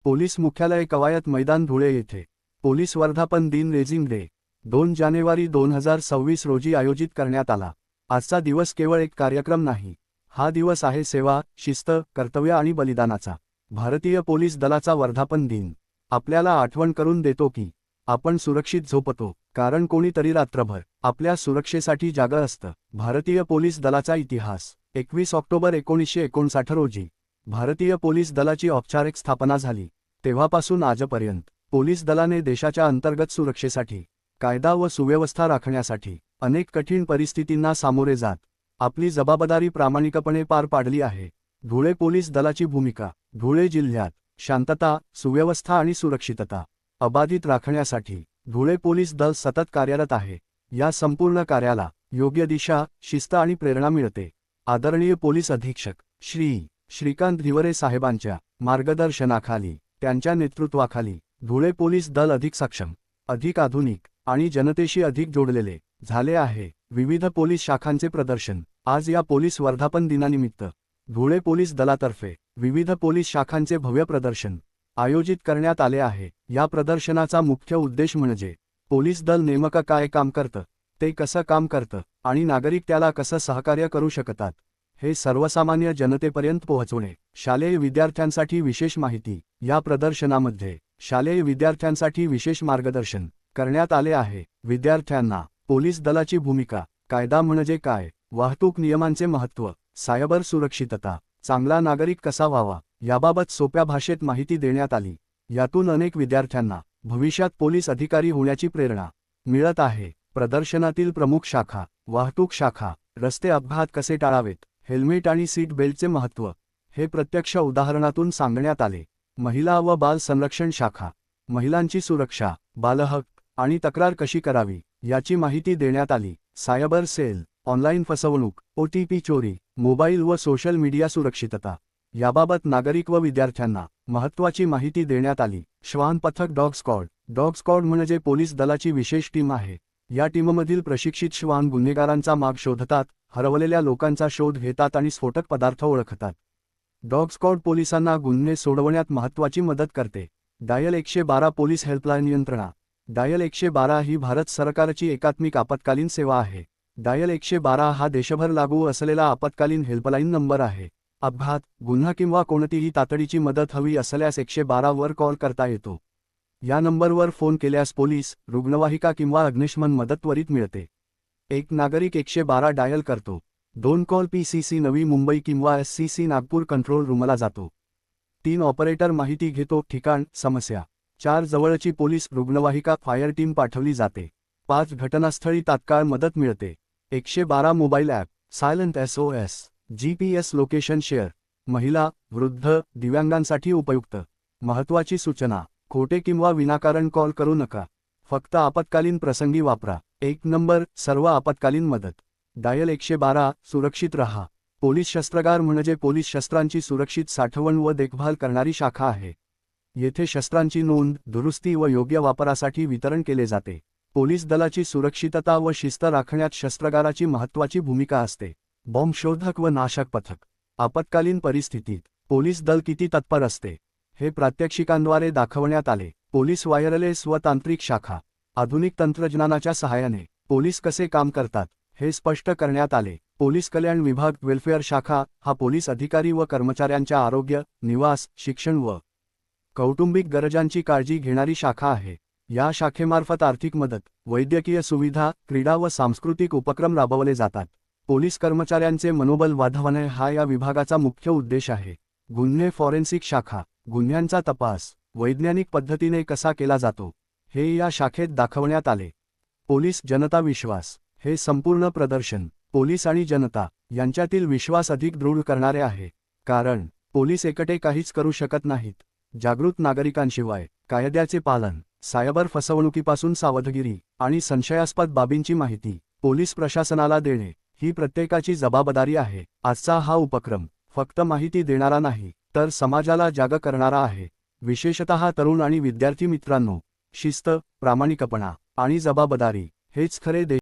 Police मुख्यालय कवायत मैदान धुळे येथे पोलीस वर्धापन दिन रेझिंग डे 2 जानेवारी 2026 रोजी आयोजित करण्यात आला। आजचा दिवस केवळ एक कार्यक्रम नाही, हा दिवस आहे सेवा, शिस्त, कर्तव्य आणि बलिदानाचा। भारतीय पोलीस दलाचा वर्धापन दिन आपल्याला आठवण करून देतो की आपण सुरक्षित झोपतो कारण कोणीतरी रात्रभर आपल्या सुरक्षेसाठी जागं असतं। भारतीय पोलीस दलाचा इतिहास 21 ऑक्टोबर 1959 रोजी भारतीय पोलीस दलाची औपचारिक स्थापना झाली। तेव्हापासून आजपर्यंत पोलीस दलाने देशाच्या अंतर्गत सुरक्षेसाठी, कायदा व सुव्यवस्था राखण्यासाठी अनेक कठीण परिस्थितींना सामोरे जात आपली जबाबदारी प्रामाणिकपणे पार पाडली आहे। धुळे पोलीस दलाची भूमिका धुळे जिल्ह्यात शांतता, सुव्यवस्था आणि सुरक्षितता अबाधित राखण्यासाठी धुळे पोलीस दल सतत कार्यरत आहे। या संपूर्ण कार्याला योग्य दिशा, शिस्त आणि प्रेरणा मिळते। आदरणीय पोलीस अधीक्षक श्री श्रीकांत धिवरे साहेबांच्या मार्गदर्शनाखाली, त्यांच्या नेतृत्वाखाली धुळे पोलीस दल अधिक सक्षम, अधिक आधुनिक आणि जनतेशी अधिक जोडलेले झाले आहे। विविध पोलीस शाखांचे प्रदर्शन आज या पोलीस वर्धापन दिनानिमित्त धुळे पोलीस दलातर्फे विविध पोलीस शाखांचे भव्य प्रदर्शन आयोजित करण्यात आले आहे। या प्रदर्शनाचा मुख्य उद्देश म्हणजे पोलीस दल नेमकं काय काम करतं, ते कसं काम करतं आणि नागरिक त्याला कसं सहकार्य करू शकतात हे सर्वसामान्य जनतेपर्यंत पोहोचवणे। शालेय विद्यार्थ्यांसाठी विशेष माहिती या प्रदर्शनामध्ये शालेय विद्यार्थ्यांसाठी विशेष मार्गदर्शन करण्यात आले आहे। विद्यार्थ्यांना पोलीस दलाची भूमिका, कायदा म्हणजे काय, वाहतूक नियमांचे महत्त्व, सायबर सुरक्षितता, चांगला नागरिक कसा व्हावा याबाबत सोप्या भाषेत माहिती देण्यात आली। यातून अनेक विद्यार्थ्यांना भविष्यात पोलीस अधिकारी होण्याची प्रेरणा मिळत आहे। प्रदर्शनातील प्रमुख शाखा वाहतूक शाखा, रस्ते अपघात कसे टाळावेत, हेल्मेट आणि सीट बेल्टचे महत्त्व हे प्रत्यक्ष उदाहरणातून सांगण्यात आले। महिला व बाल संरक्षण शाखा, महिलांची सुरक्षा, बालहक्क आणि तक्रार कशी करावी याची माहिती देण्यात आली। सायबर सेल, ऑनलाईन फसवणूक, OTP चोरी, मोबाईल व सोशल मीडिया सुरक्षितता याबाबत नागरिक व विद्यार्थ्यांना महत्त्वाची माहिती देण्यात आली। श्वान पथक डॉग स्क्वॉड म्हणजे पोलीस दलाची विशेष टीम आहे। या टीममधील प्रशिक्षित श्वान गुन्हेगारांचा माग शोधतात, हरवलेल्या लोकांचा शोध घेतात आणि स्फोटक पदार्थ ओळखतात। डॉग स्क्वॉड पोलिसांना गुन्हे सोडवण्यात महत्त्वाची मदत करते। डायल 112 पोलीस हेल्पलाईन यंत्रणा डायल 112 ही भारत सरकारची एकात्मिक आपत्कालीन सेवा आहे। डायल 112 हा देशभर लागू असलेला आपत्कालीन हेल्पलाईन नंबर आहे। अपघात, गुन्हा किंवा कोणतीही तातडीची मदत हवी असल्यास 112 वर कॉल करता येतो। या नंबरवर फोन केल्यास पोलीस, रुग्णवाहिका किंवा अग्निशमन मदत त्वरित मिळते। एक नागरिक 112 डायल करतो, 2 कॉल PCC नवी मुंबई किंवा SCC नागपूर कंट्रोल रूमला जातो। 3 ऑपरेटर माहिती घेतो, ठिकाण, समस्या। 4 जवळची पोलीस, रुग्णवाहिका, फायर टीम पाठवली जाते। 5 घटनास्थळी तात्काळ मदत मिळते। 112 mobile app, silent SOS, GPS location share, महिला, वृद्ध, दिव्यांगांसाठी उपयुक्त। महत्त्वाची सूचना, खोटे किंवा विनाकारण कॉल करू नका, फक्त आपत्कालीन प्रसंगी वापरा। 1 नंबर, सर्व आपत्कालीन मदत। डायल 112, सुरक्षित रहा। पोलीस शस्त्रागार म्हणजे पोलीस शस्त्रांची सुरक्षित साठवण व देखभाल करणारी शाखा आहे। येथे शस्त्रांची नोंद, दुरुस्ती व योग्य वापरासाठी वितरण केले जाते। पोलीस दलाची सुरक्षितता व शिस्त राखण्यात शस्त्रागाराची महत्त्वाची भूमिका असते। बॉम्ब शोधक व नाशक पथक आपत्कालीन परिस्थितीत पोलीस दल किती तत्पर असते हे प्रात्यक्षिकांद्वारे दाखवण्यात आले। पोलीस वायरलेस व तांत्रिक शाखा आधुनिक तंत्रज्ञानाच्या सहाय्याने पोलीस कसे काम करतात हे स्पष्ट करण्यात आले। पोलीस कल्याण विभाग वेलफेअर शाखा हा पोलीस अधिकारी व कर्मचाऱ्यांच्या आरोग्य, निवास, शिक्षण व कौटुंबिक गरजांची काळजी घेणारी शाखा आहे। या शाखेमार्फत आर्थिक मदत, वैद्यकीय सुविधा, क्रीडा व सांस्कृतिक उपक्रम राबवले जातात। पोलीस कर्मचाऱ्यांचे मनोबल वाढवणे हा या विभागाचा मुख्य उद्देश आहे। गुन्हे फॉरेन्सिक शाखा गुन्ह्यांचा तपास वैज्ञानिक पद्धतीने कसा केला जातो हे या शाखेत दाखवण्यात आले। पोलीस जनता विश्वास हे संपूर्ण प्रदर्शन पोलीस आणि जनता यांच्यातील विश्वास अधिक दृढ करणारे आहे, कारण पोलीस एकटे काहीच करू शकत नाहीत। जागृत नागरिकांशिवाय कायद्याचे पालन, सायबर फसवणुकीपासून सावधगिरी आणि संशयास्पद बाबींची माहिती पोलीस प्रशासनाला देणे ही प्रत्येकाची जबाबदारी आहे। आजचा हा उपक्रम फक्त माहिती देणारा नाही, तर समाजाला जाग करणारा आहे। विशेषतः तरुण आणि विद्यार्थी मित्रांनो, शिस्त, प्रामाणिकपणा आणि जबाबदारी हेच खरे